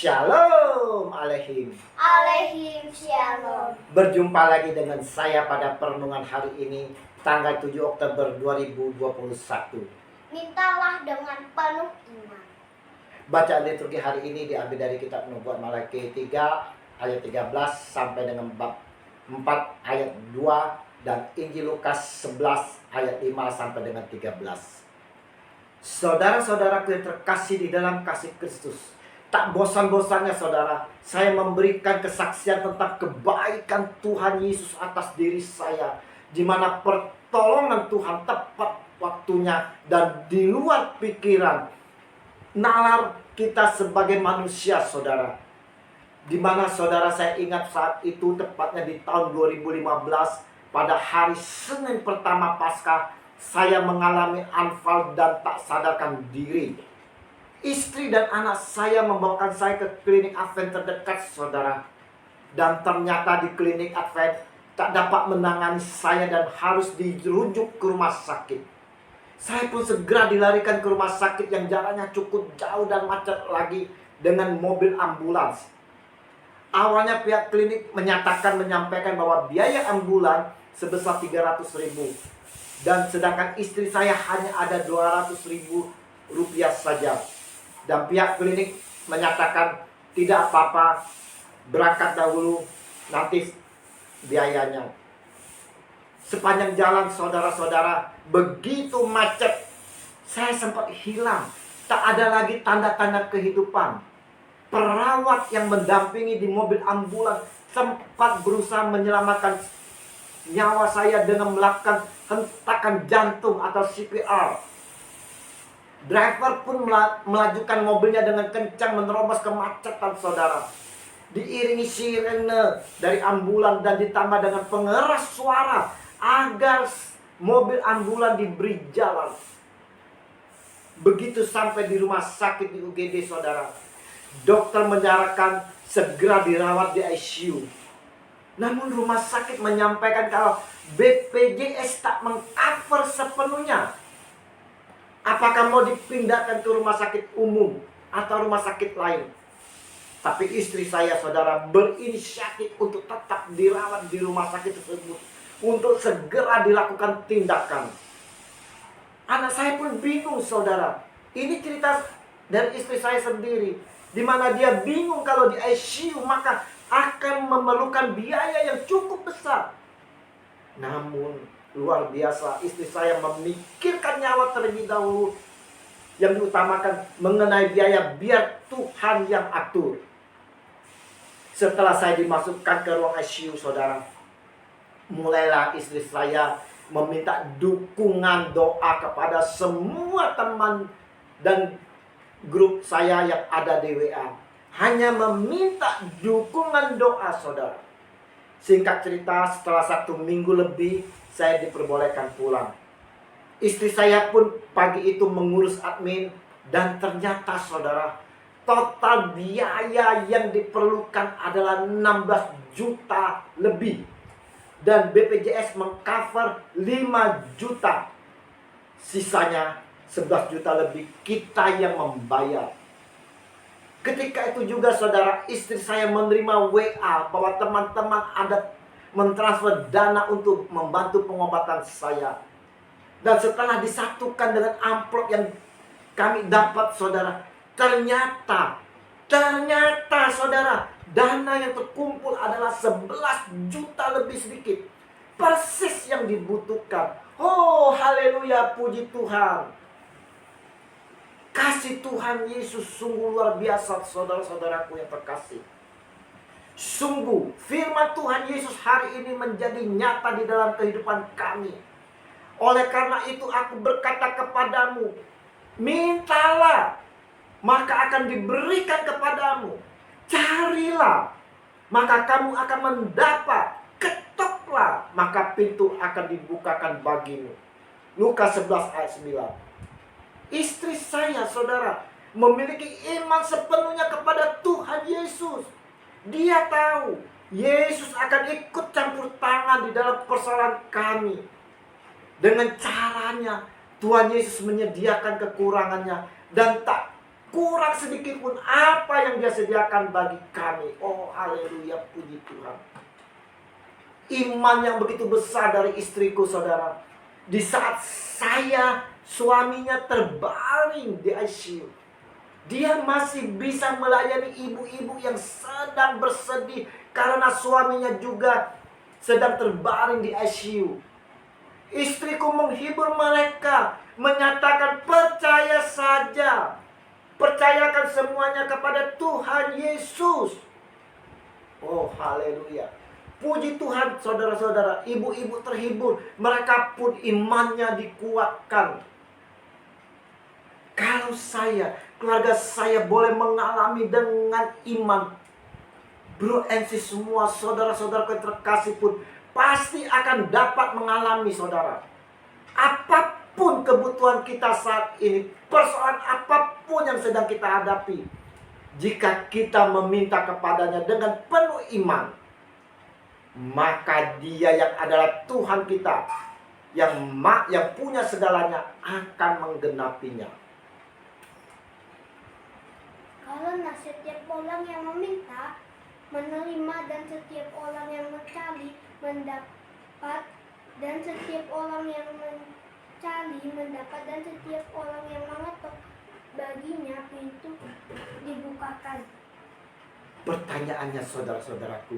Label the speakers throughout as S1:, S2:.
S1: Shalom Aleihim.
S2: Alaihim shalom.
S1: Berjumpa lagi dengan saya pada perenungan hari ini, tanggal 7 Oktober 2021.
S2: Mintalah dengan penuh iman.
S1: Bacaan liturgi hari ini diambil dari kitab Nubuat Malaki 3 ayat 13 sampai dengan bab 4 ayat 2 dan Injil Lukas 11 ayat 5 sampai dengan 13. Saudara-saudaraku yang terkasih di dalam kasih Kristus, tak bosan-bosannya saudara, saya memberikan kesaksian tentang kebaikan Tuhan Yesus atas diri saya, di mana pertolongan Tuhan tepat waktunya dan di luar pikiran nalar kita sebagai manusia saudara. Di mana saudara, saya ingat saat itu tepatnya di tahun 2015 pada hari Senin pertama Paskah, saya mengalami anfal dan tak sadarkan diri. Istri dan anak saya membawakan saya ke klinik Advent terdekat saudara. Dan ternyata di klinik Advent tak dapat menangani saya dan harus dirujuk ke rumah sakit. Saya pun segera dilarikan ke rumah sakit yang jaraknya cukup jauh dan macet lagi dengan mobil ambulans. Awalnya pihak klinik menyampaikan bahwa biaya ambulan sebesar 300.000. Dan sedangkan istri saya hanya ada 200.000 rupiah saja. Dan pihak klinik menyatakan tidak apa-apa, berangkat dahulu, nanti biayanya. Sepanjang jalan saudara-saudara, begitu macet, saya sempat hilang. Tak ada lagi tanda-tanda kehidupan. Perawat yang mendampingi di mobil ambulan sempat berusaha menyelamatkan nyawa saya dengan melakukan hentakan jantung atau CPR. Driver pun melajukan mobilnya dengan kencang menerobos kemacetan saudara. Diiringi sirene dari ambulan dan ditambah dengan pengeras suara agar mobil ambulan diberi jalan. Begitu sampai di rumah sakit di UGD saudara, dokter menyarankan segera dirawat di ICU. Namun rumah sakit menyampaikan kalau BPJS tak mengcover sepenuhnya. Apakah mau dipindahkan ke rumah sakit umum atau rumah sakit lain? Tapi istri saya saudara berinisiatif untuk tetap dirawat di rumah sakit tersebut untuk segera dilakukan tindakan. Anak saya pun bingung saudara. Ini cerita dari istri saya sendiri, di mana dia bingung kalau di ICU maka akan memerlukan biaya yang cukup besar. Namun luar biasa, istri saya memikirkan nyawa terlebih dahulu. Yang diutamakan mengenai biaya biar Tuhan yang atur. Setelah saya dimasukkan ke ruang ICU saudara, mulailah istri saya meminta dukungan doa kepada semua teman dan grup saya yang ada di WA. Hanya meminta dukungan doa saudara. Singkat cerita, setelah 1 minggu lebih saya diperbolehkan pulang. Istri saya pun pagi itu mengurus admin dan ternyata saudara, total biaya yang diperlukan adalah 16 juta lebih. Dan BPJS mengcover 5 juta. Sisanya 11 juta lebih kita yang membayar. Ketika itu juga saudara, istri saya menerima WA bahwa teman-teman ada mentransfer dana untuk membantu pengobatan saya. Dan setelah disatukan dengan amplop yang kami dapat saudara, ternyata saudara, dana yang terkumpul adalah 11 juta lebih sedikit. Persis yang dibutuhkan. Oh haleluya, puji Tuhan. Kasih Tuhan Yesus sungguh luar biasa saudara-saudaraku yang terkasih. Sungguh firman Tuhan Yesus hari ini menjadi nyata di dalam kehidupan kami. Oleh karena itu aku berkata kepadamu, mintalah maka akan diberikan kepadamu. Carilah maka kamu akan mendapat. Ketoklah maka pintu akan dibukakan bagimu. Lukas 11 ayat 9. Istri saya saudara memiliki iman sepenuhnya kepada Tuhan Yesus. Dia tahu Yesus akan ikut campur tangan di dalam persoalan kami. Dengan caranya Tuhan Yesus menyediakan kekurangannya dan tak kurang sedikit pun apa yang Dia sediakan bagi kami. Oh, haleluya, puji Tuhan. Iman yang begitu besar dari istriku, saudara. Di saat suaminya terbaring di ICU, dia masih bisa melayani ibu-ibu yang sedang bersedih karena suaminya juga sedang terbaring di ICU. Istriku menghibur mereka, menyatakan percaya saja. Percayakan semuanya kepada Tuhan Yesus. Oh, haleluya. Puji Tuhan, saudara-saudara. Ibu-ibu terhibur. Mereka pun imannya dikuatkan. Kalau keluarga saya boleh mengalami dengan iman, bro and sis semua, saudara-saudara yang terkasih pun pasti akan dapat mengalami, saudara. Apapun kebutuhan kita saat ini, persoalan apapun yang sedang kita hadapi, jika kita meminta kepadanya dengan penuh iman, maka Dia yang adalah Tuhan kita, yang punya segalanya, akan menggenapinya.
S2: Karena setiap orang yang meminta, menerima, dan setiap orang yang mencari, mendapat, dan setiap orang yang mencari, mendapat, dan setiap orang yang mengetuk, baginya pintu dibukakan.
S1: Pertanyaannya, saudara-saudaraku,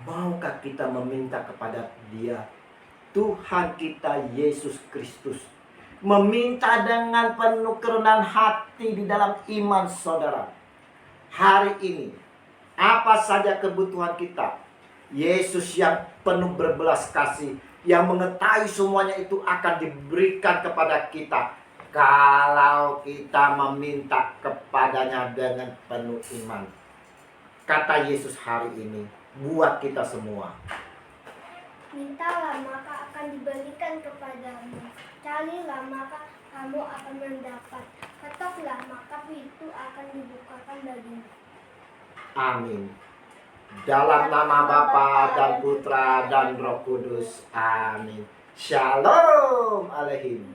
S1: maukah kita meminta kepada Dia, Tuhan kita Yesus Kristus, meminta dengan penuh kerendahan hati di dalam iman, saudara? Hari ini, apa saja kebutuhan kita, Yesus yang penuh berbelas kasih, yang mengetahui semuanya itu akan diberikan kepada kita kalau kita meminta kepadanya dengan penuh iman. Kata Yesus hari ini buat kita semua.
S2: Mintalah, maka akan diberikan kepadamu. Carilah, maka kamu akan mendapat. Ketoklah, maka pintu akan dibukakan bagimu.
S1: Amin. Dalam nama Bapa dan Putra dan Roh Kudus. Amin. Shalom Aleihim.